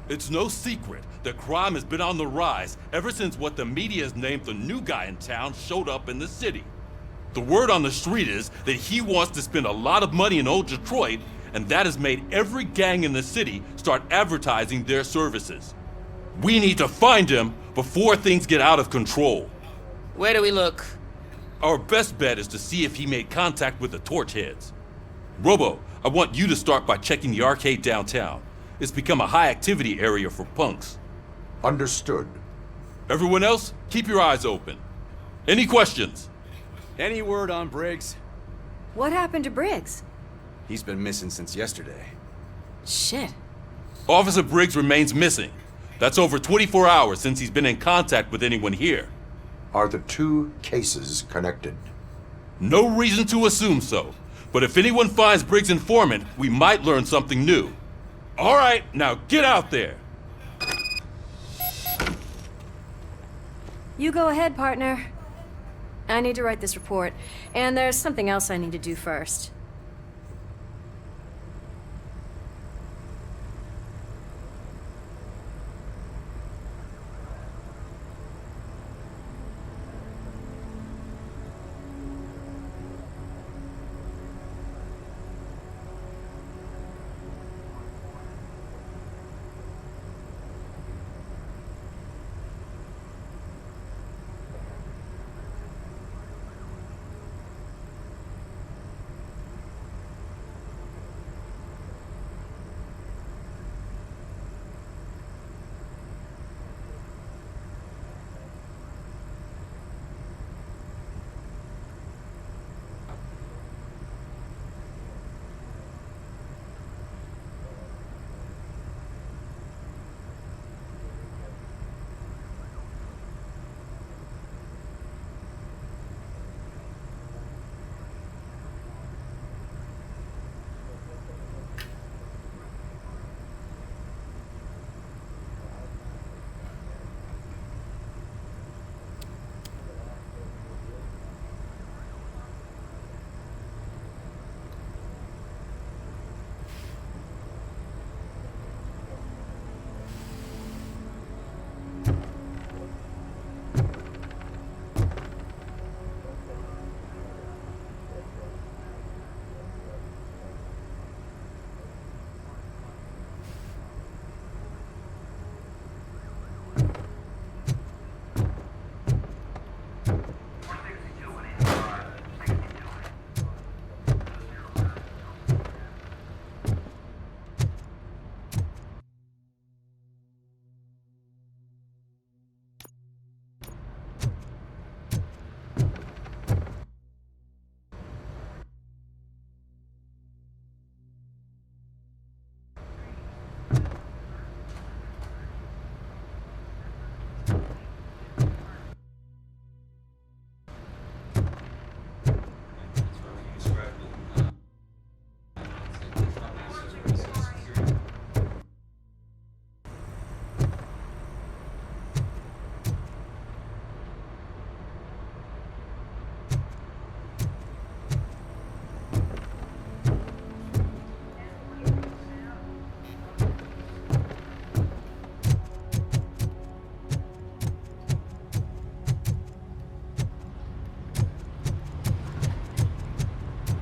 It's no secret that crime has been on the rise ever since what the media has named the new guy in town showed up in the city. The word on the street is that he wants to spend a lot of money in old Detroit, and that has made every gang in the city start advertising their services. We need to find him before things get out of control. Where do we look? Our best bet is to see if he made contact with the Torchheads. Robo, I want you to start by checking the arcade downtown. It's become a high-activity area for punks. Understood. Everyone else, keep your eyes open. Any questions? Any word on Briggs? What happened to Briggs? He's been missing since yesterday. Shit. Officer Briggs remains missing. That's over 24 hours since he's been in contact with anyone here. Are the two cases connected? No reason to assume so, but if anyone finds Briggs' informant, we might learn something new. All right, now get out there. You go ahead, partner. I need to write this report, and there's something else I need to do first.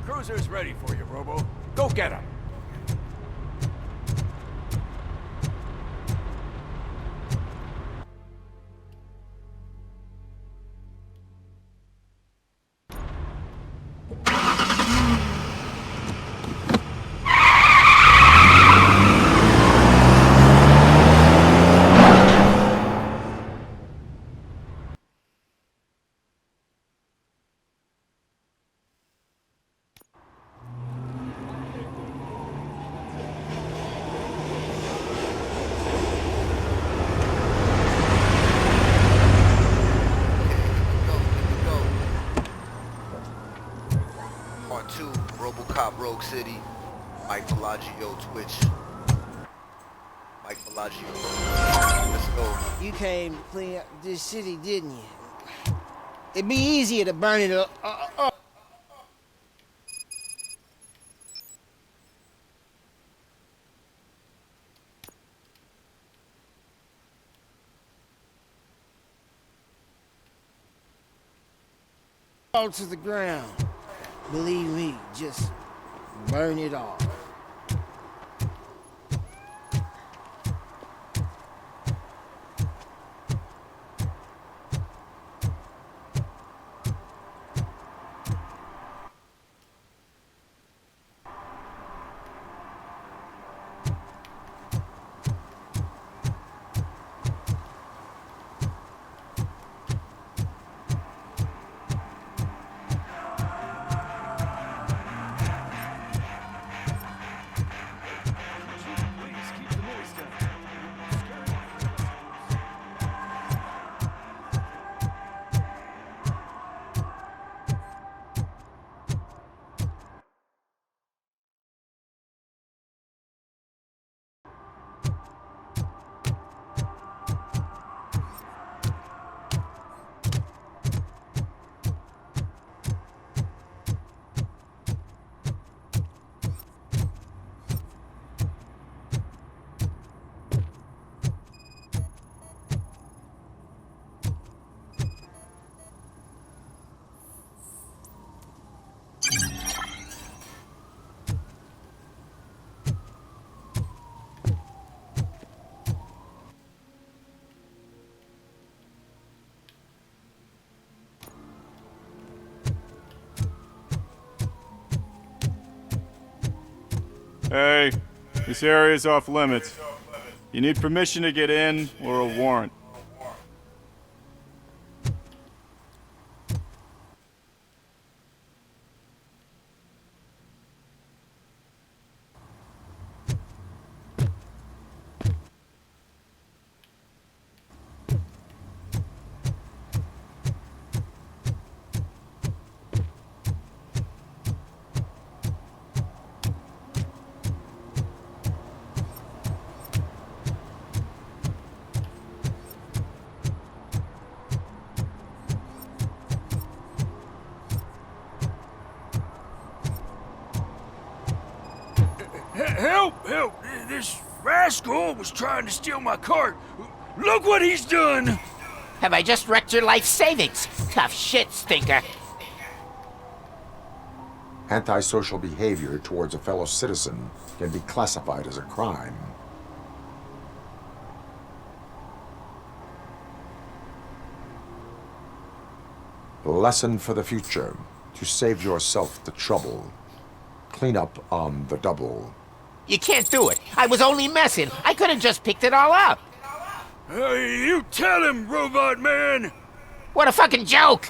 Cruiser's ready for you, Robo. Go get him. Part-2, Robocop, Rogue City, Mike Bellagio, Twitch. Mike Bellagio. Let's go. You came to clean up this city, didn't you? It'd be easier to burn it up. Fall to the ground. Believe me, just burn it all. Hey, this area is off limits. You need permission to get in or a warrant. Help! Help! This rascal was trying to steal my cart. Look what he's done! Have I just wrecked your life savings? Tough shit, stinker. Antisocial behavior towards a fellow citizen can be classified as a crime. Lesson for the future: to save yourself the trouble. Clean up on the double. You can't do it. I was only messing. I could have just picked it all up. You tell him, Robot Man! What a fucking joke!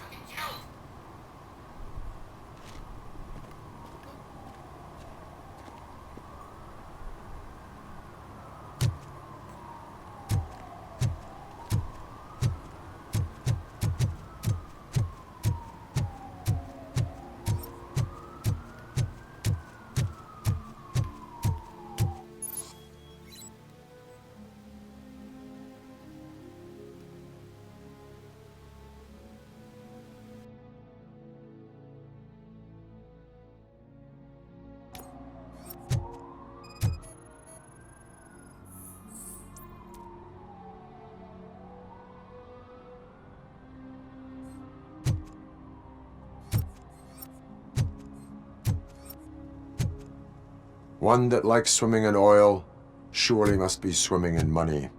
One that likes swimming in oil surely must be swimming in money.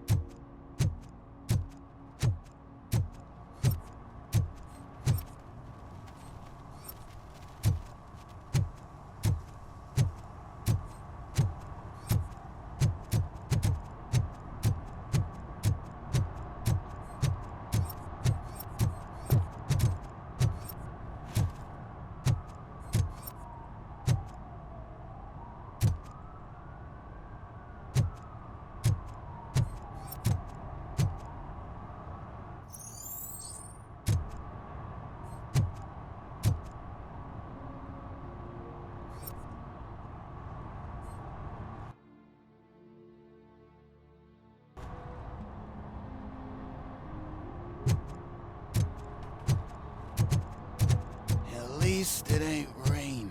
At least it ain't raining.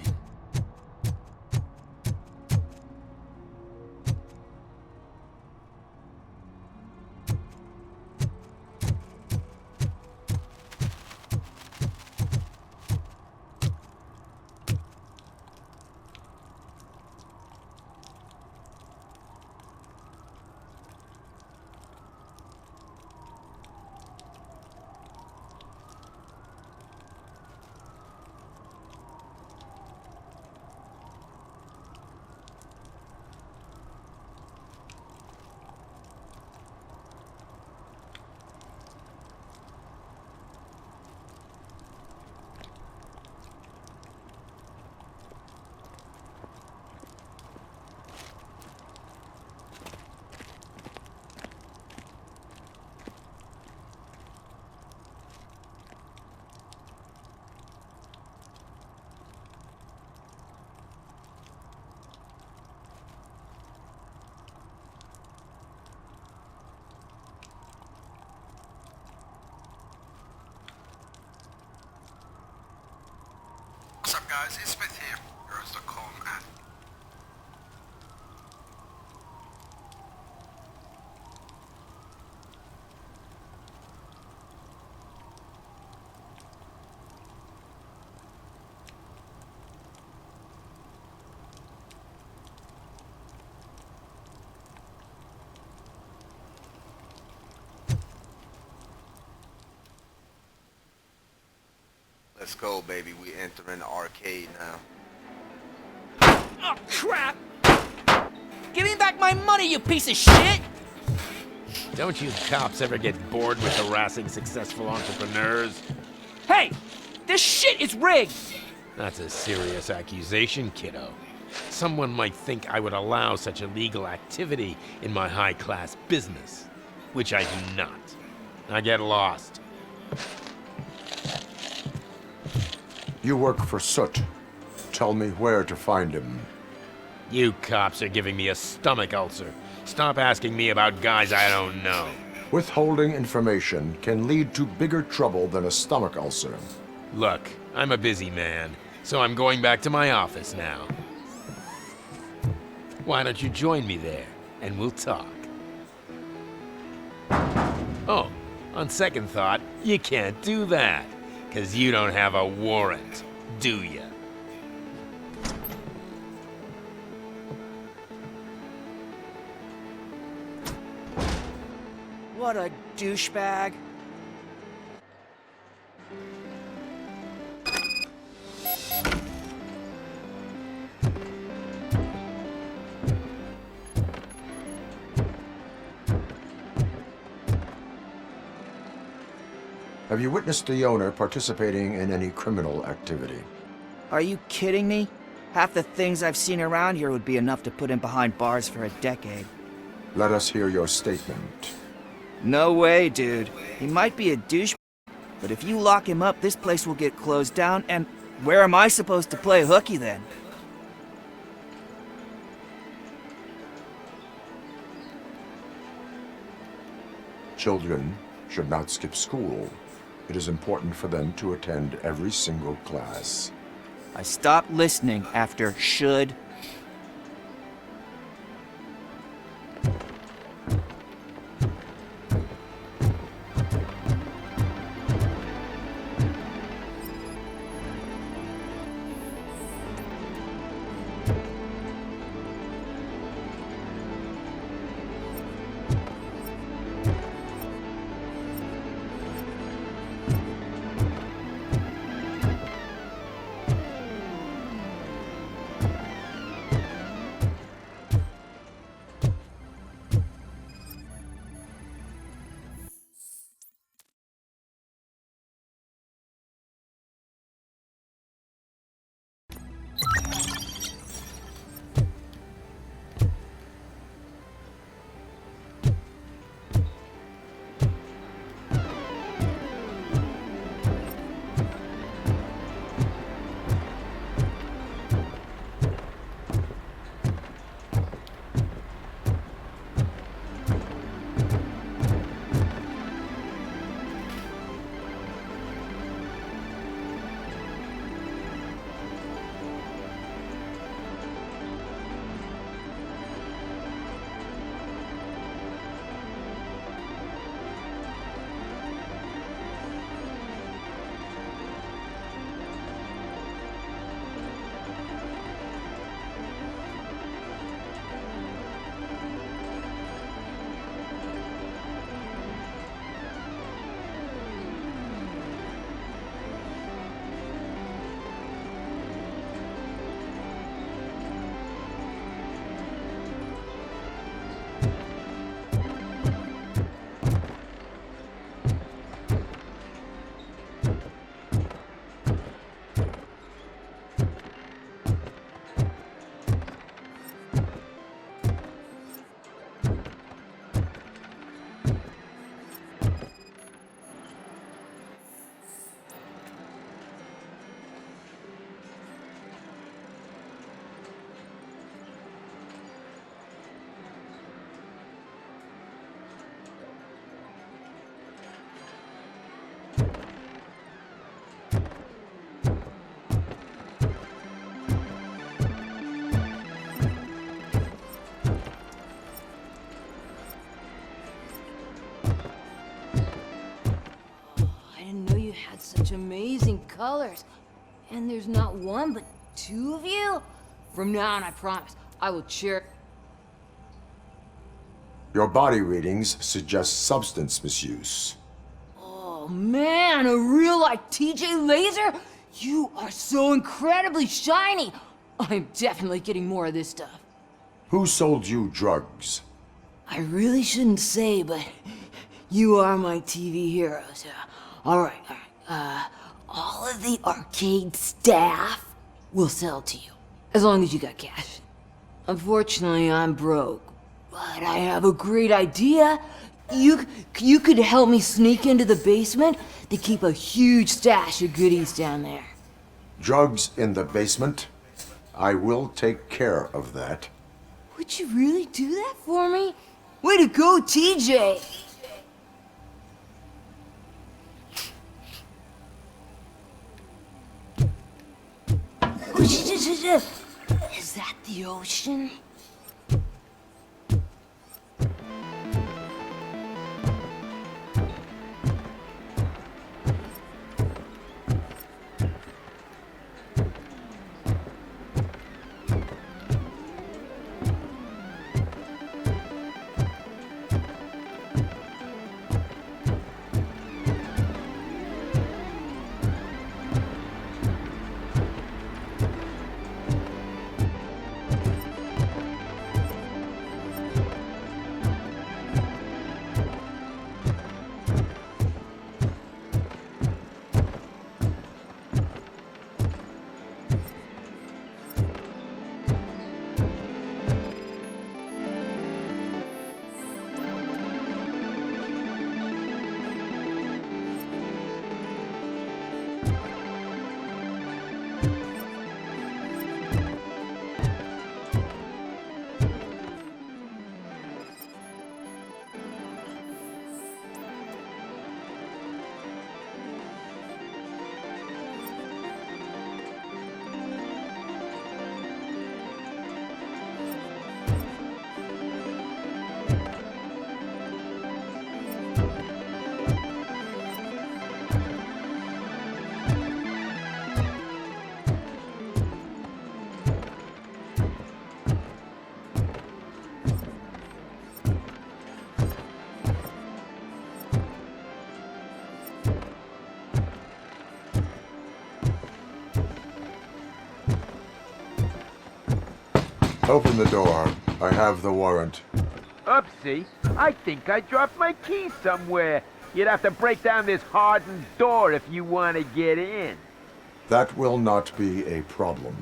guys, it's Smith here. Girls.com and Let's go, baby. We entering the arcade now. Oh, crap! Give me back my money, you piece of shit! Don't you cops ever get bored with harassing successful entrepreneurs? Hey! This shit is rigged! That's a serious accusation, kiddo. Someone might think I would allow such illegal activity in my high-class business, which I do not. I get lost. You work for Soot. Tell me where to find him. You cops are giving me a stomach ulcer. Stop asking me about guys I don't know. Withholding information can lead to bigger trouble than a stomach ulcer. Look, I'm a busy man, so I'm going back to my office now. Why don't you join me there, and we'll talk. Oh, on second thought, you can't do that, 'cause you don't have a warrant, do ya? What a douchebag. Have you witnessed the owner participating in any criminal activity? Are you kidding me? Half the things I've seen around here would be enough to put him behind bars for a decade. Let us hear your statement. No way, dude. He might be a douche, but if you lock him up, this place will get closed down, and where am I supposed to play hooky then? Children should not skip school. It is important for them to attend every single class. I stopped listening after should. amazing colors. And there's not one, but two of you? From now on, I promise, I will cheer. Your body readings suggest substance misuse. Oh man, a real-life TJ Laser? You are so incredibly shiny! I'm definitely getting more of this stuff. Who sold you drugs? I really shouldn't say, but you are my TV heroes. Alright. All of the arcade staff will sell to you, as long as you got cash. Unfortunately, I'm broke, but I have a great idea. You could help me sneak into the basement. They keep a huge stash of goodies down there. Drugs in the basement? I will take care of that. Would you really do that for me? Way to go, TJ! Is that the ocean? Open the door. I have the warrant. Oopsie, I think I dropped my keys somewhere. You'd have to break down this hardened door if you want to get in. That will not be a problem.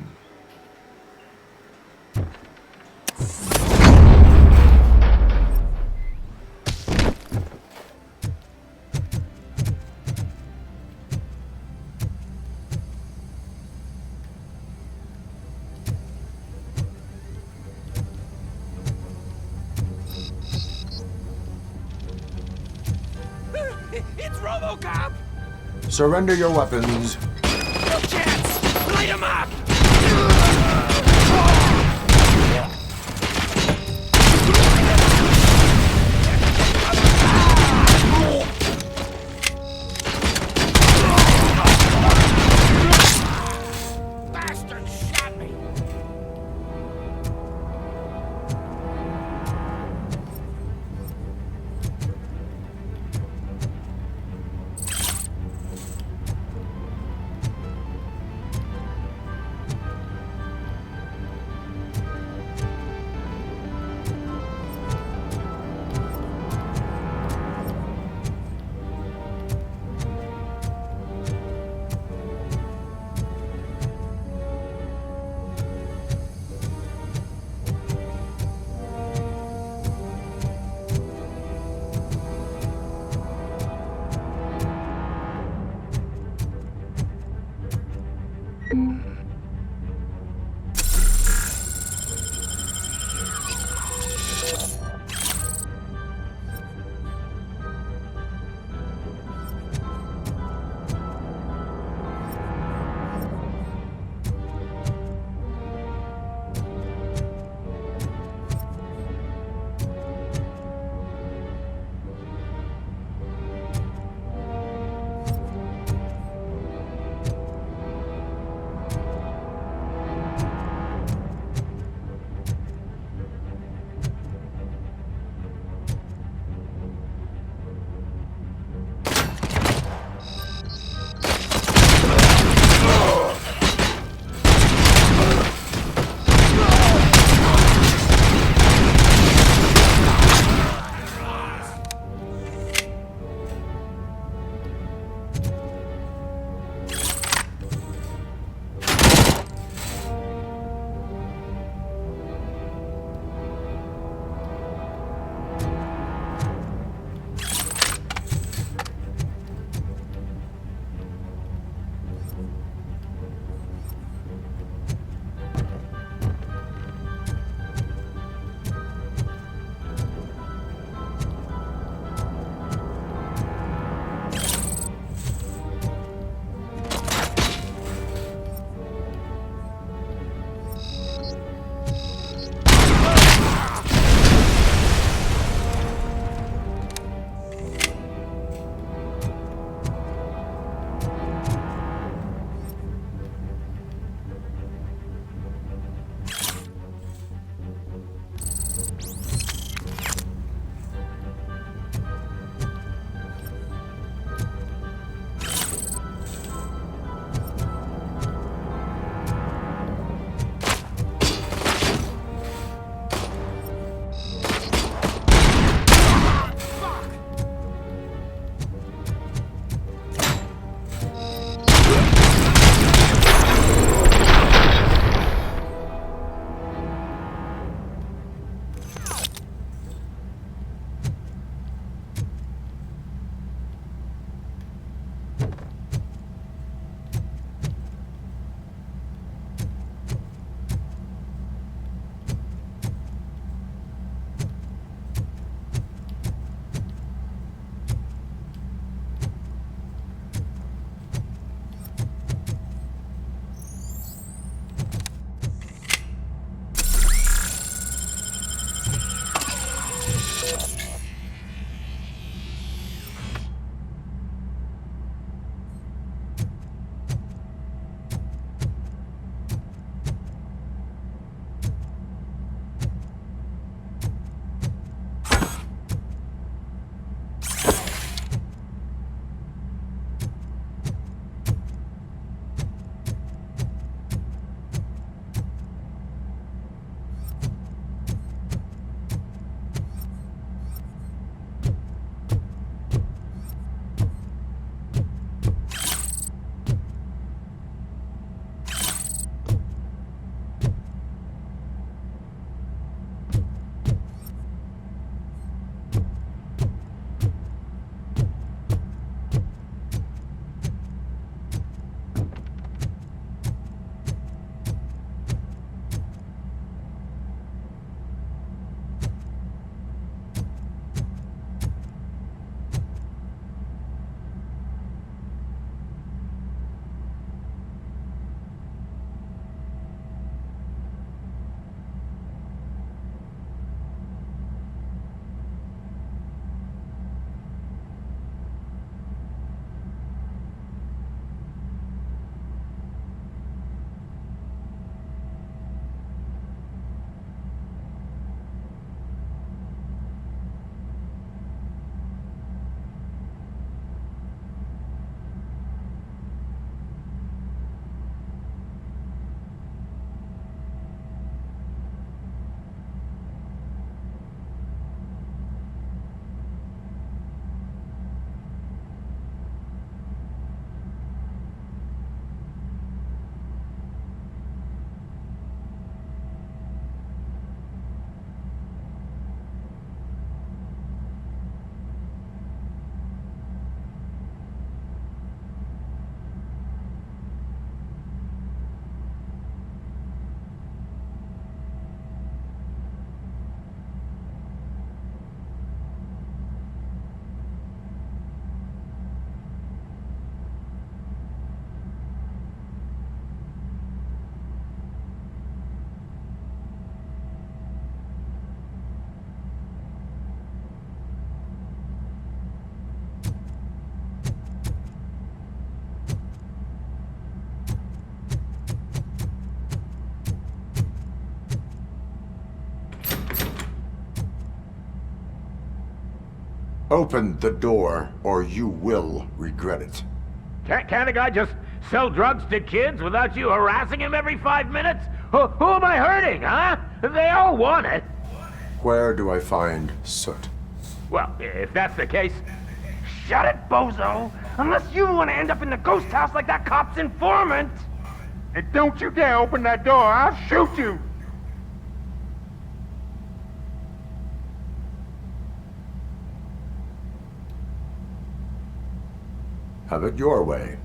It's Robocop! Surrender your weapons. No chance! Light him up! Bastard shot me! Open the door, or you will regret it. Can't a guy just sell drugs to kids without you harassing him every 5 minutes? Who am I hurting, huh? They all want it. Where do I find Soot? Well, if that's the case, shut it, bozo! Unless you want to end up in the ghost house like that cop's informant! And don't you dare open that door, I'll shoot you! Have it your way.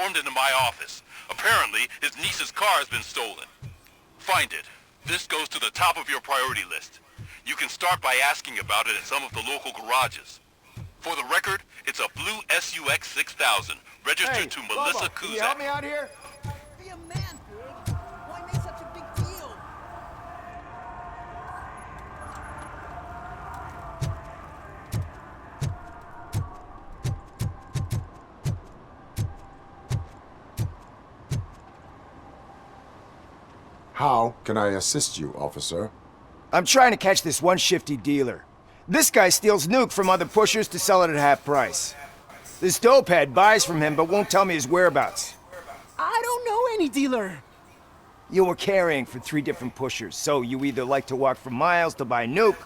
stormed into my office. Apparently, his niece's car has been stolen. Find it. This goes to the top of your priority list. You can start by asking about it at some of the local garages. For the record, it's a blue SUX 6000, registered to Melissa Kuzak. Can you help me out here? Be a man, Big. Why make such a big deal? How can I assist you, officer? I'm trying to catch this one shifty dealer. This guy steals nuke from other pushers to sell it at half price. This dopehead buys from him but won't tell me his whereabouts. I don't know any dealer. You were carrying for 3 different pushers, so you either like to walk for miles to buy nuke,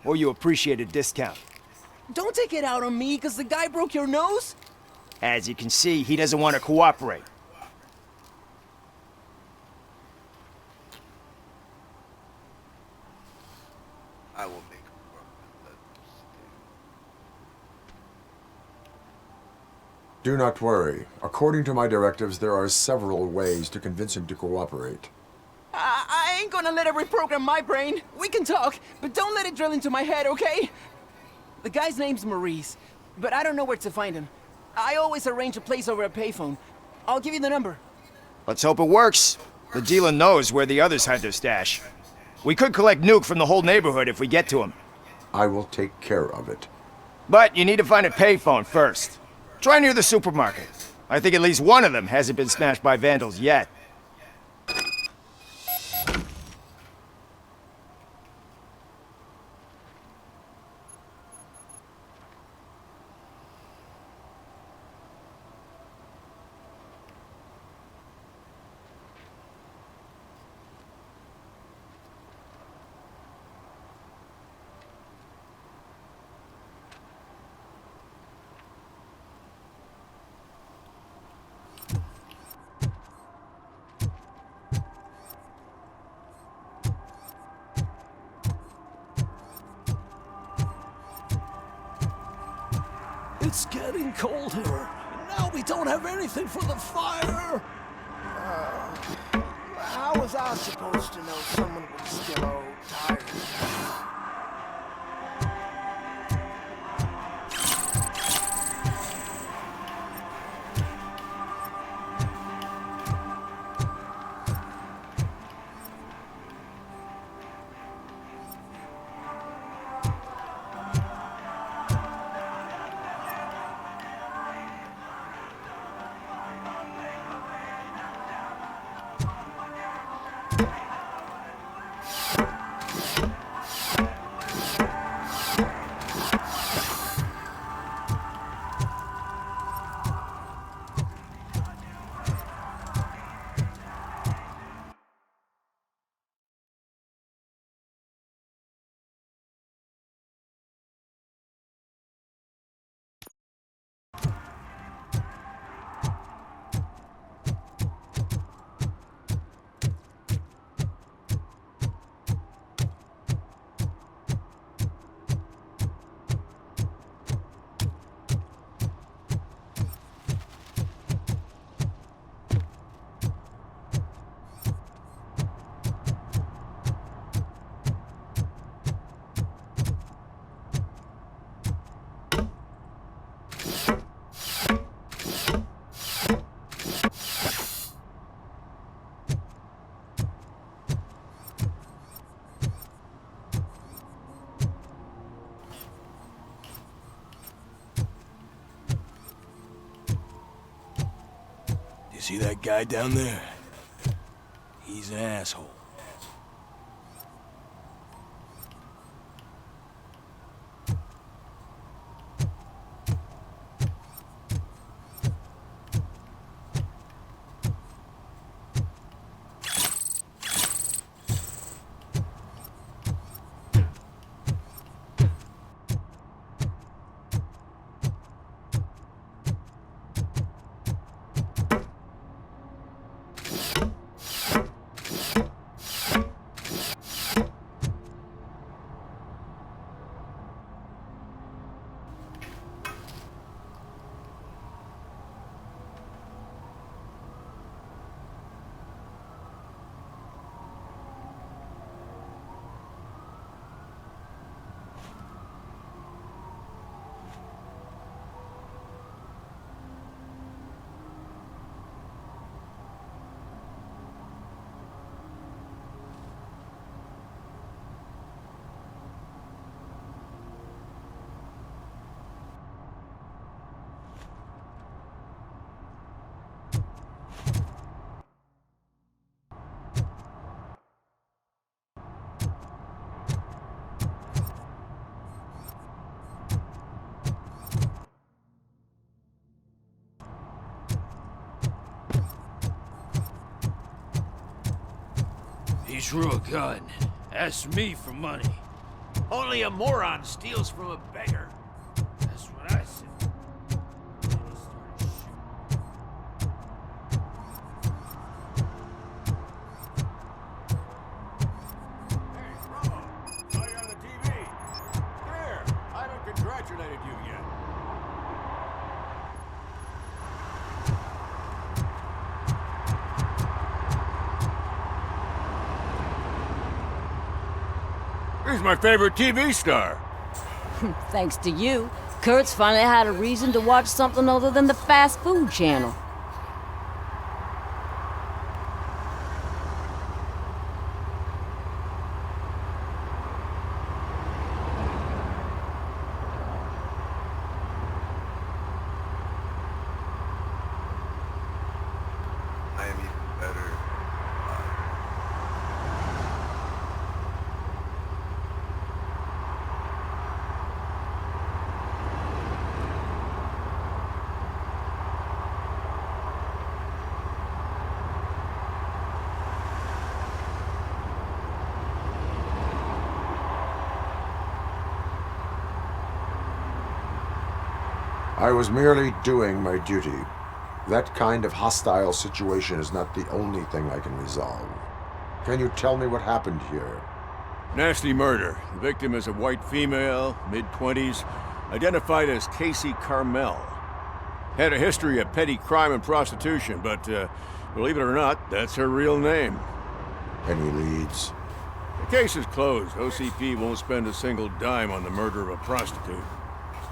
or you appreciate a discount. Don't take it out on me, because the guy broke your nose? As you can see, he doesn't want to cooperate. I will make him work with that. Do not worry. According to my directives, there are several ways to convince him to cooperate. I ain't gonna let it reprogram my brain. We can talk, but don't let it drill into my head, okay? The guy's name's Maurice, but I don't know where to find him. I always arrange a place over a payphone. I'll give you the number. Let's hope it works. The dealer knows where the others hide their stash. We could collect nuke from the whole neighborhood if we get to him. I will take care of it. But you need to find a payphone first. Try near the supermarket. I think at least one of them hasn't been smashed by vandals yet. It's getting cold here. Now we don't have anything for the fire. How was I supposed to know someone was still old tired? See that guy down there? He's an asshole. He drew a gun. Asked me for money. Only a moron steals from a beggar. That's what I said. And he started shooting. Hey, Robo, saw you on the TV. Come here. I haven't congratulated you yet. He's my favorite TV star. Thanks to you, Kurt's finally had a reason to watch something other than the fast food channel. I am even better. I was merely doing my duty. That kind of hostile situation is not the only thing I can resolve. Can you tell me what happened here? Nasty murder. The victim is a white female, mid-20s, identified as Casey Carmel. Had a history of petty crime and prostitution, but believe it or not, that's her real name. Any leads? The case is closed. OCP won't spend a single dime on the murder of a prostitute.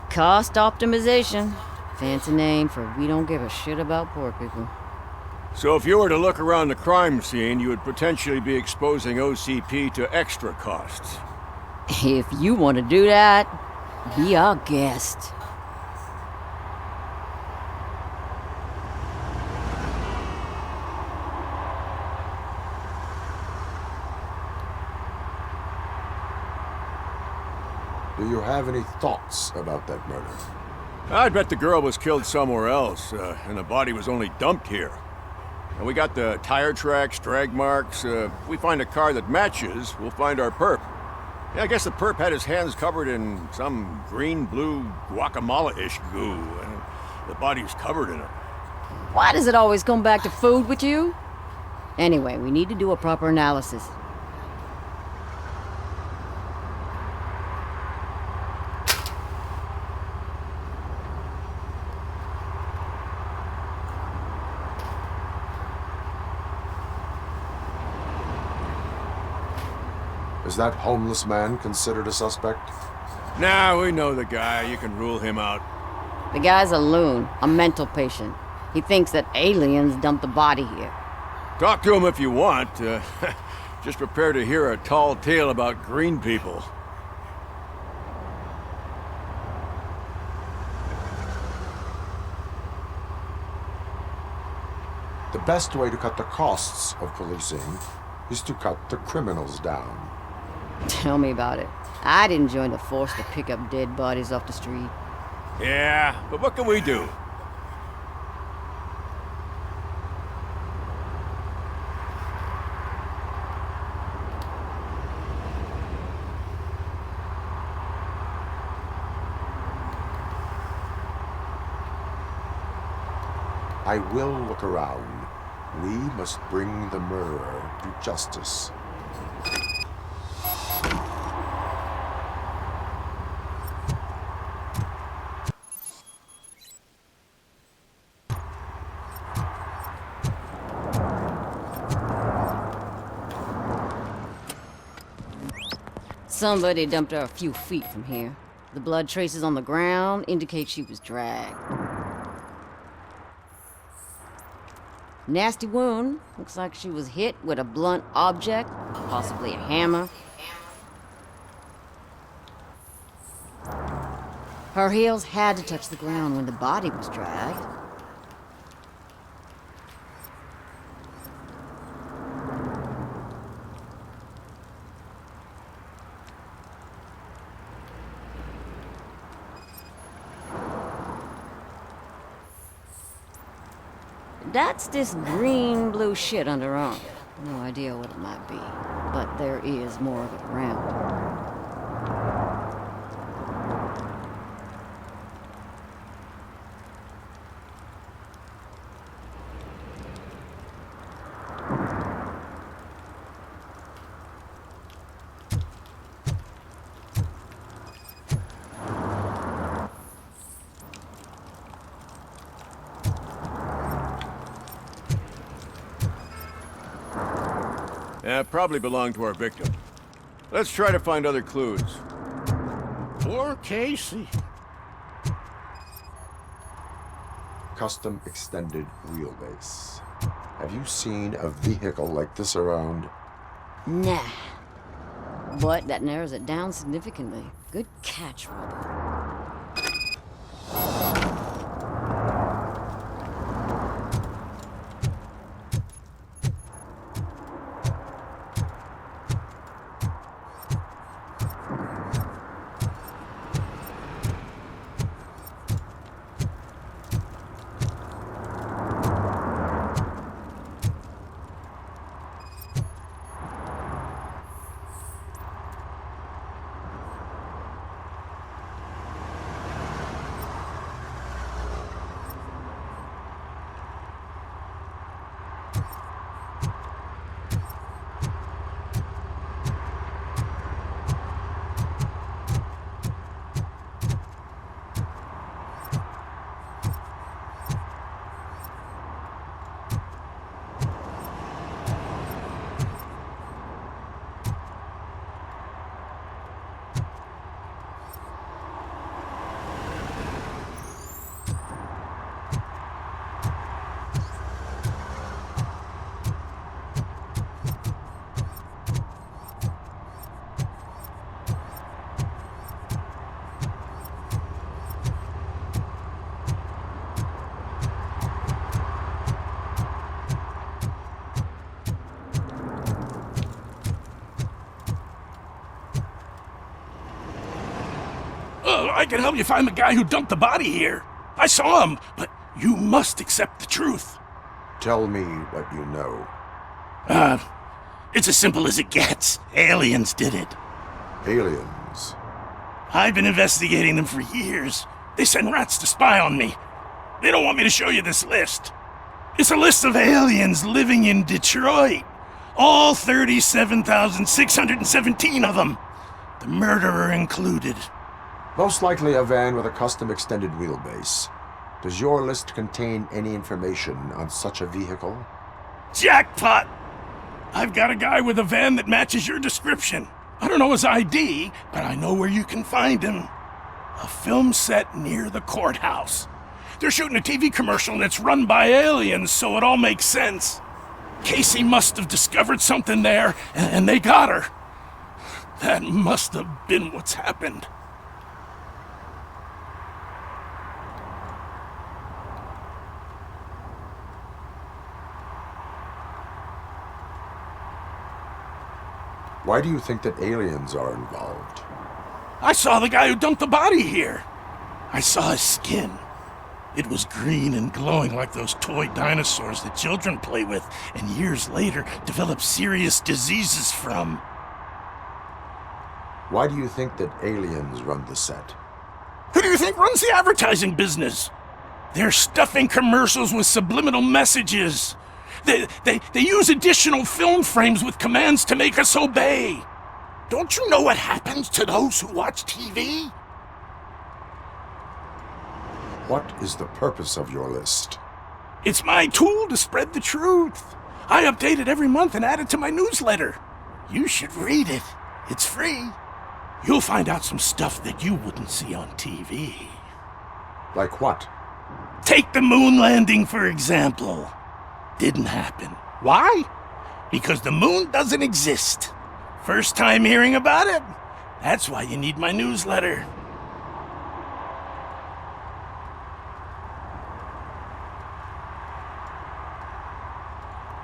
Cost optimization. Fancy name for we don't give a shit about poor people. So if you were to look around the crime scene, you would potentially be exposing OCP to extra costs. If you want to do that, be our guest. Do you have any thoughts about that murder? I'd bet the girl was killed somewhere else, and the body was only dumped here. And we got the tire tracks, drag marks. If we find a car that matches, we'll find our perp. Yeah, I guess the perp had his hands covered in some green-blue guacamole-ish goo, and the body's covered in it. Why does it always come back to food with you? Anyway, we need to do a proper analysis. Is that homeless man considered a suspect? Nah, we know the guy. You can rule him out. The guy's a loon, a mental patient. He thinks that aliens dumped the body here. Talk to him if you want. Just prepare to hear a tall tale about green people. The best way to cut the costs of policing is to cut the criminals down. Tell me about it. I didn't join the force to pick up dead bodies off the street. Yeah, but what can we do? I will look around. We must bring the murderer to justice. Somebody dumped her a few feet from here. The blood traces on the ground indicate she was dragged. Nasty wound. Looks like she was hit with a blunt object, possibly a hammer. Her heels had to touch the ground when the body was dragged. That's this green-blue shit under her arm. No idea what it might be, but there is more of it around. Yeah, probably belonged to our victim. Let's try to find other clues. Poor Casey. Custom extended wheelbase. Have you seen a vehicle like this around? Nah. But that narrows it down significantly. Good catch, Robo. I can help you find the guy who dumped the body here. I saw him, but you must accept the truth. Tell me what you know. It's as simple as it gets. Aliens did it. Aliens? I've been investigating them for years. They send rats to spy on me. They don't want me to show you this list. It's a list of aliens living in Detroit. All 37,617 of them. The murderer included. Most likely a van with a custom extended wheelbase. Does your list contain any information on such a vehicle? Jackpot! I've got a guy with a van that matches your description. I don't know his ID, but I know where you can find him. A film set near the courthouse. They're shooting a TV commercial and it's run by aliens, so it all makes sense. Casey must have discovered something there, and they got her. That must have been what's happened. Why do you think that aliens are involved? I saw the guy who dumped the body here. I saw his skin. It was green and glowing like those toy dinosaurs that children play with and years later develop serious diseases from. Why do you think that aliens run the set? Who do you think runs the advertising business? They're stuffing commercials with subliminal messages. They use additional film frames with commands to make us obey. Don't you know what happens to those who watch TV? What is the purpose of your list? It's my tool to spread the truth. I update it every month and add it to my newsletter. You should read it. It's free. You'll find out some stuff that you wouldn't see on TV. Like what? Take the moon landing, for example. Didn't happen. Why? Because the moon doesn't exist. First time hearing about it? That's why you need my newsletter.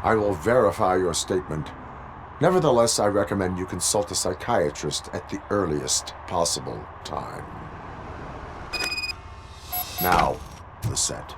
I will verify your statement. Nevertheless, I recommend you consult a psychiatrist at the earliest possible time. Now, the set.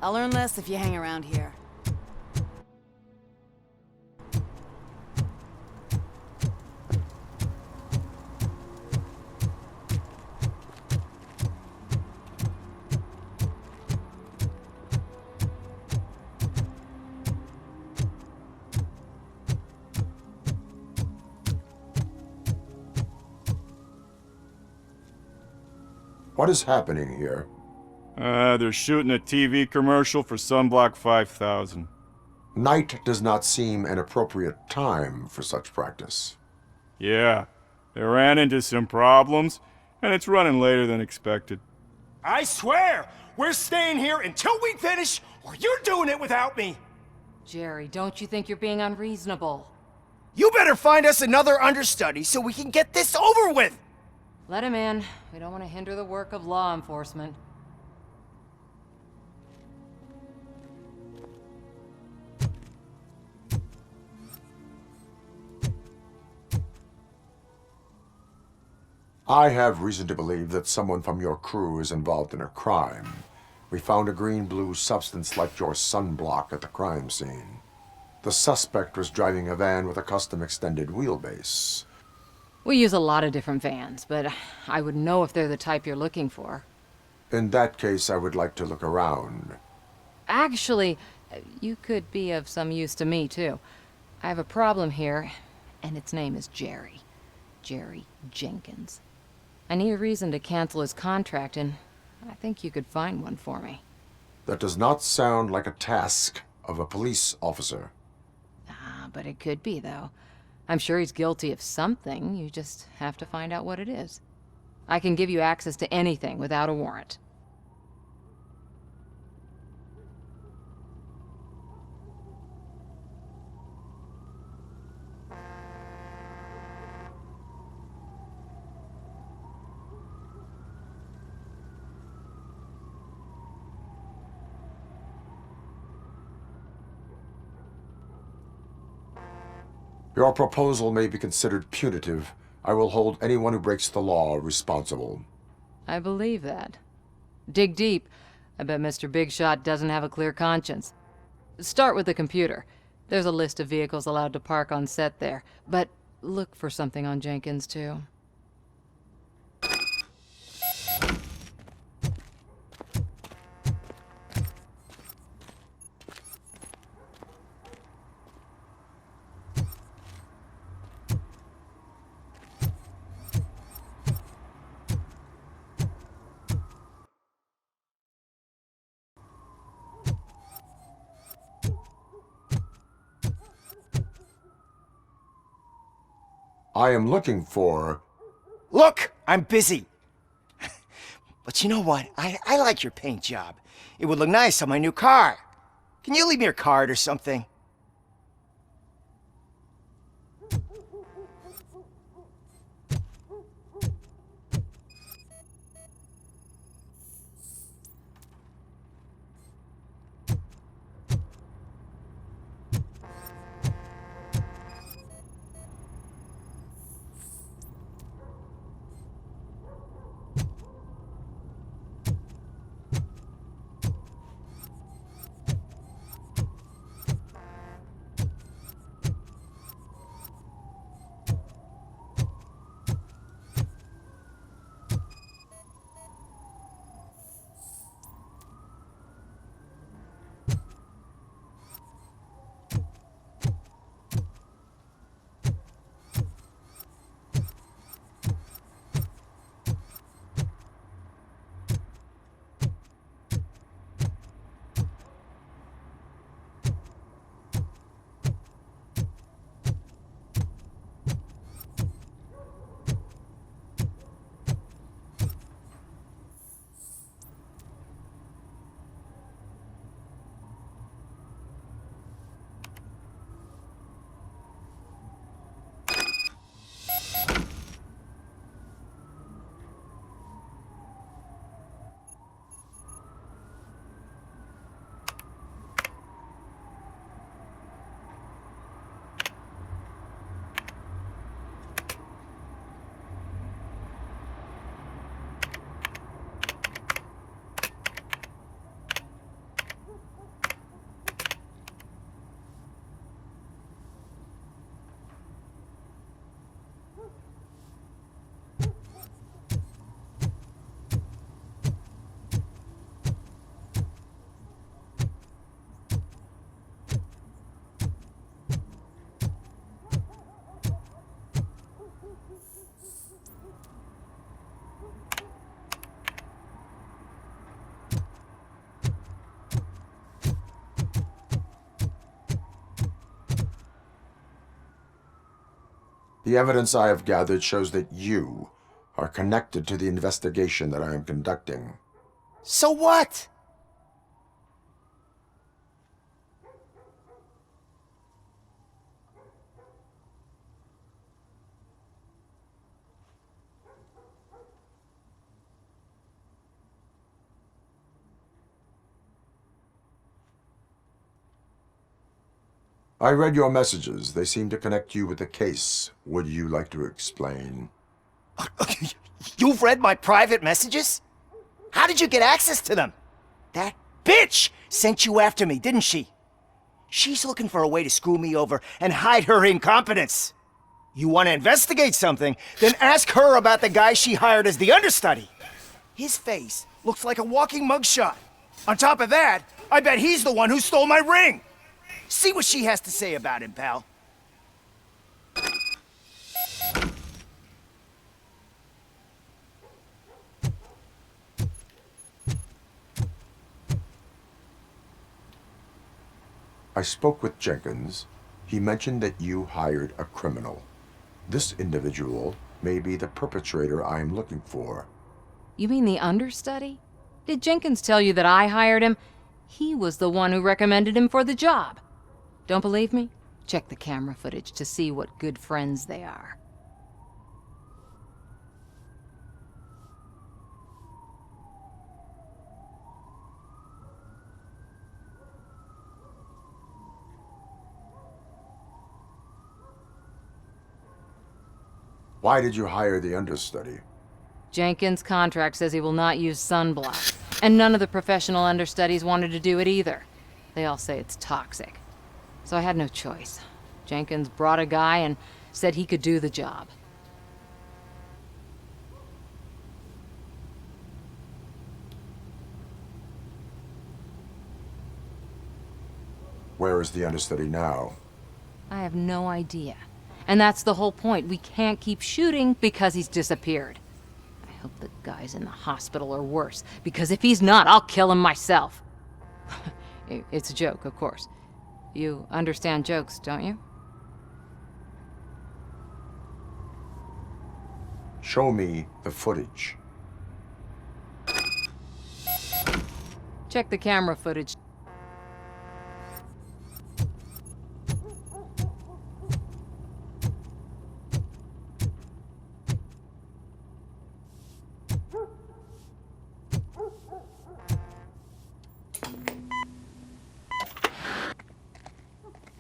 I'll learn less if you hang around here. What is happening here? They're shooting a TV commercial for Sunblock 5000. Night does not seem an appropriate time for such practice. Yeah, they ran into some problems, and it's running later than expected. I swear, we're staying here until we finish, or you're doing it without me. Jerry, don't you think you're being unreasonable? You better find us another understudy so we can get this over with. Let him in. We don't want to hinder the work of law enforcement. I have reason to believe that someone from your crew is involved in a crime. We found a green-blue substance like your sunblock at the crime scene. The suspect was driving a van with a custom extended wheelbase. We use a lot of different vans, but I would know if they're the type you're looking for. In that case, I would like to look around. Actually, you could be of some use to me, too. I have a problem here, and its name is Jerry. Jerry Jenkins. I need a reason to cancel his contract, and I think you could find one for me. That does not sound like a task of a police officer. But it could be, though. I'm sure he's guilty of something. You just have to find out what it is. I can give you access to anything without a warrant. Your proposal may be considered punitive. I will hold anyone who breaks the law responsible. I believe that. Dig deep. I bet Mr. Big Shot doesn't have a clear conscience. Start with the computer. There's a list of vehicles allowed to park on set there. But look for something on Jenkins, too. I am looking for... Look, I'm busy. But you know what? I like your paint job. It would look nice on my new car. Can you leave me your card or something? The evidence I have gathered shows that you are connected to the investigation that I am conducting. So what? I read your messages. They seem to connect you with the case. Would you like to explain? You've read my private messages? How did you get access to them? That bitch sent you after me, didn't she? She's looking for a way to screw me over and hide her incompetence. You want to investigate something, then ask her about the guy she hired as the understudy. His face looks like a walking mugshot. On top of that, I bet he's the one who stole my ring. See what she has to say about him, pal. I spoke with Jenkins. He mentioned that you hired a criminal. This individual may be the perpetrator I am looking for. You mean the understudy? Did Jenkins tell you that I hired him? He was the one who recommended him for the job. Don't believe me? Check the camera footage to see what good friends they are. Why did you hire the understudy? Jenkins' contract says he will not use sunblock, and none of the professional understudies wanted to do it either. They all say it's toxic. So I had no choice. Jenkins brought a guy and said he could do the job. Where is the understudy now? I have no idea. And that's the whole point. We can't keep shooting because he's disappeared. I hope the guy's in the hospital or worse, because if he's not, I'll kill him myself. It's a joke, of course. You understand jokes, don't you? Show me the footage. Check the camera footage.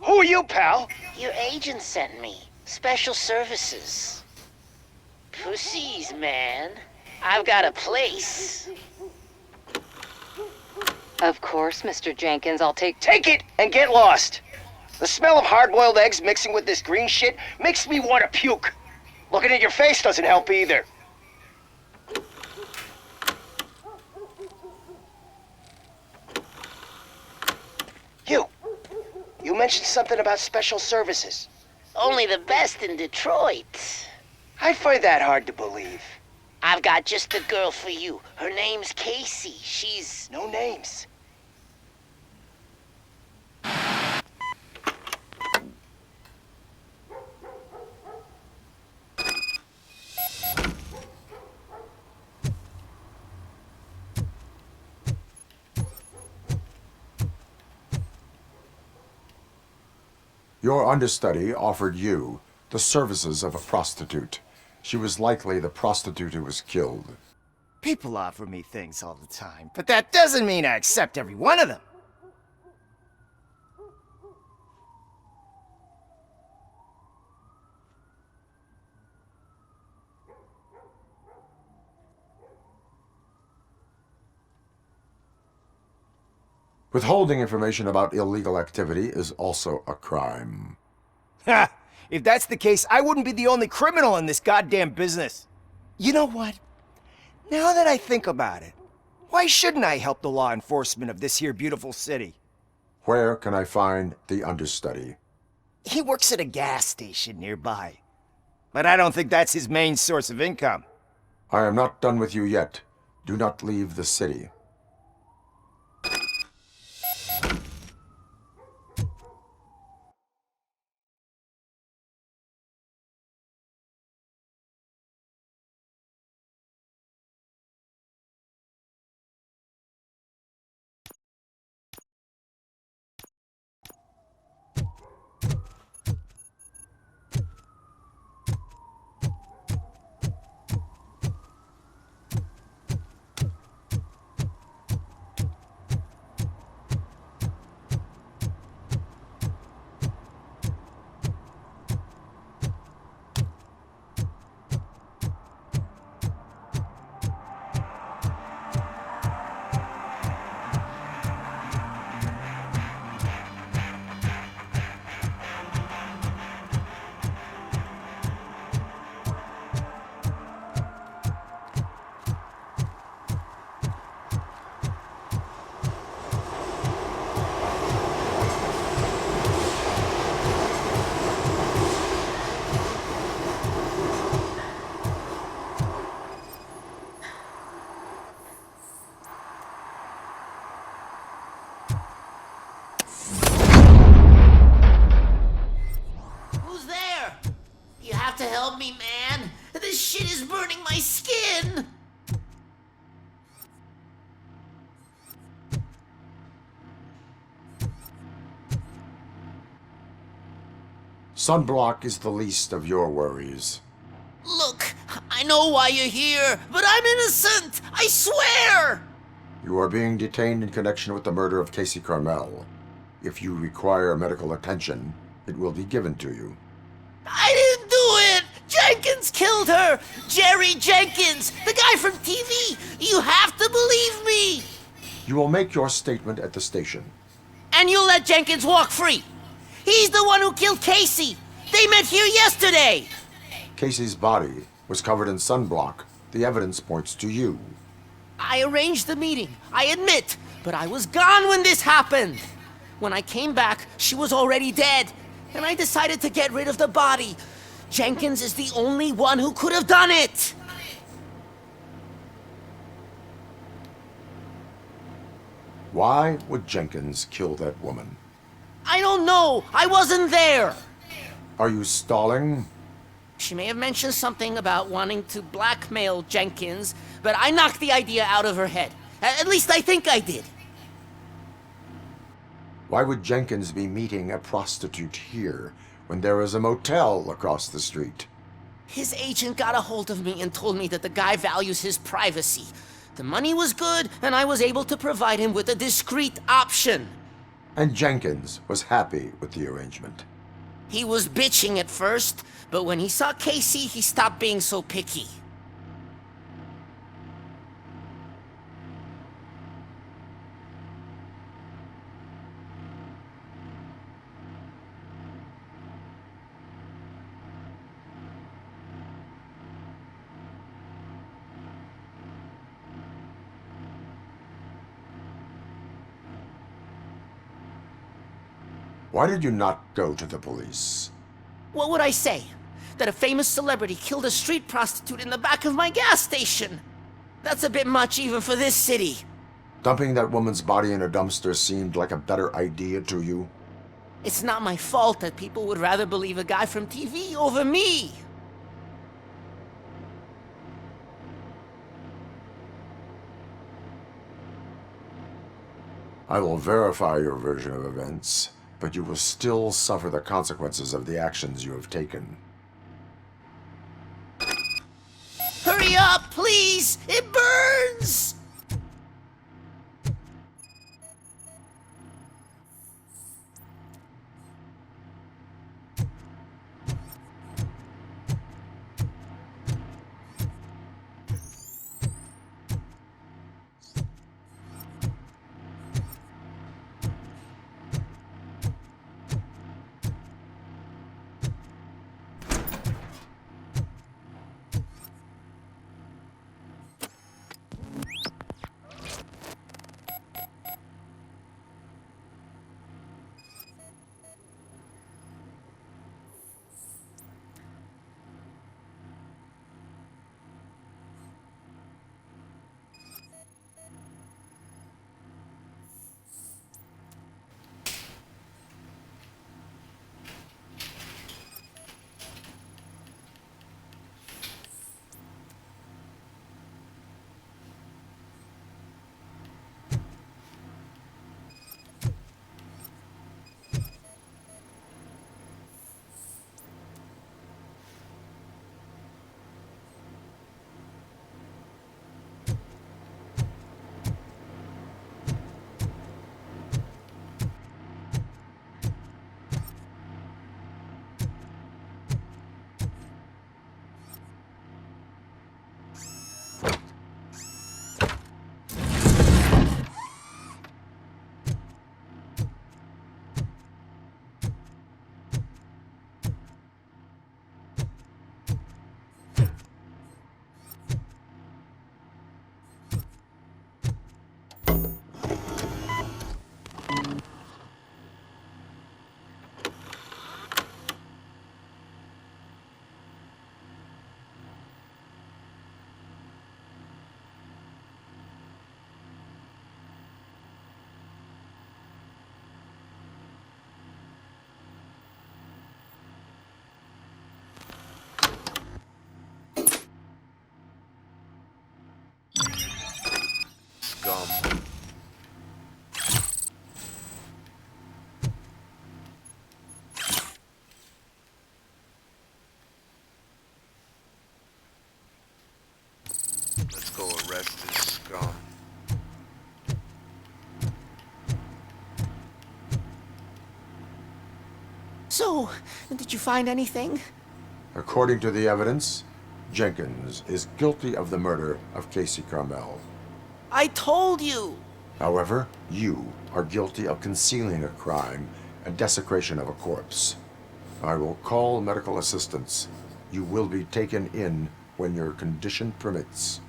Who are you, pal? Your agent sent me. Special services. Pussies, man. I've got a place. Of course, Mr. Jenkins, I'll take it and get lost. The smell of hard-boiled eggs mixing with this green shit makes me want to puke. Looking at your face doesn't help either. You mentioned something about special services. Only the best in Detroit. I find that hard to believe. I've got just the girl for you. Her name's Casey. She's... No names. Your understudy offered you the services of a prostitute. She was likely the prostitute who was killed. People offer me things all the time, but that doesn't mean I accept every one of them. Withholding information about illegal activity is also a crime. Ha! If that's the case, I wouldn't be the only criminal in this goddamn business. You know what? Now that I think about it, why shouldn't I help the law enforcement of this here beautiful city? Where can I find the understudy? He works at a gas station nearby. But I don't think that's his main source of income. I am not done with you yet. Do not leave the city. help me, man. This shit is burning my skin. Sunblock is the least of your worries. Look, I know why you're here, but I'm innocent. I swear. You are being detained in connection with the murder of Casey Carmel. If you require medical attention, it will be given to you. I didn't do it! Jenkins killed her! Jerry Jenkins, the guy from TV! You have to believe me! You will make your statement at the station. And you'll let Jenkins walk free! He's the one who killed Casey! They met here yesterday! Casey's body was covered in sunblock. The evidence points to you. I arranged the meeting, I admit, but I was gone when this happened! When I came back, she was already dead, and I decided to get rid of the body. Jenkins is the only one who could have done it! Why would Jenkins kill that woman? I don't know! I wasn't there! Are you stalling? She may have mentioned something about wanting to blackmail Jenkins, but I knocked the idea out of her head. At least I think I did. Why would Jenkins be meeting a prostitute here when there is a motel across the street? His agent got a hold of me and told me that the guy values his privacy. The money was good, and I was able to provide him with a discreet option. And Jenkins was happy with the arrangement. He was bitching at first, but when he saw Casey, he stopped being so picky. Why did you not go to the police? What would I say? That a famous celebrity killed a street prostitute in the back of my gas station? That's a bit much even for this city. Dumping that woman's body in a dumpster seemed like a better idea to you? It's not my fault that people would rather believe a guy from TV over me. I will verify your version of events, but you will still suffer the consequences of the actions you have taken. Hurry up, please! It burns! scum. Let's go arrest this scum. So, did you find anything? According to the evidence, Jenkins is guilty of the murder of Casey Carmel. I told you! However, you are guilty of concealing a crime and desecration of a corpse. I will call medical assistance. You will be taken in when your condition permits.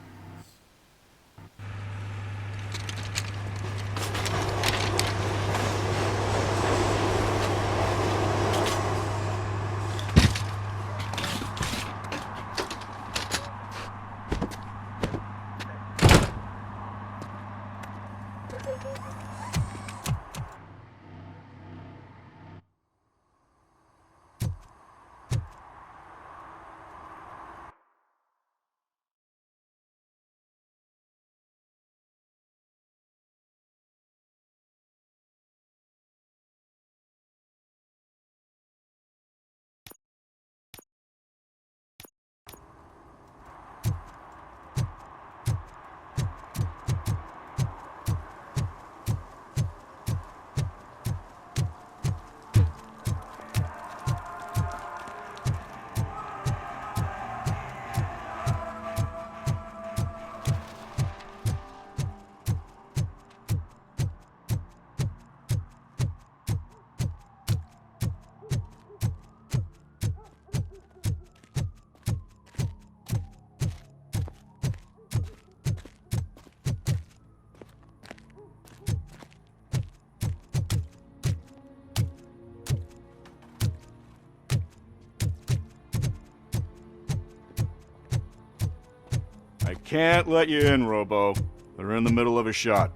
I can't let you in, Robo. They're in the middle of a shot.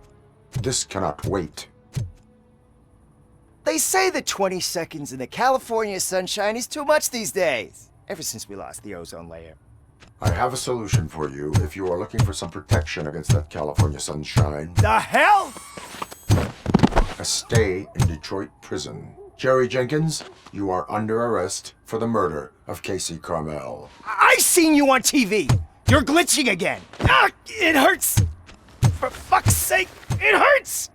This cannot wait. They say that 20 seconds in the California sunshine is too much these days. Ever since we lost the ozone layer. I have a solution for you if you are looking for some protection against that California sunshine. The hell? A stay in Detroit prison. Jerry Jenkins, you are under arrest for the murder of Casey Carmel. I seen you on TV. You're glitching again. Ah, it hurts. For fuck's sake, it hurts.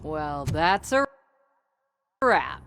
Well, that's a wrap.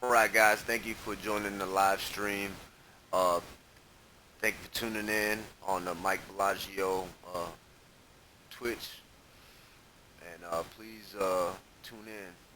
Alright guys, thank you for joining the live stream. Thank you for tuning in on the Mike Bellagio Twitch. And please tune in.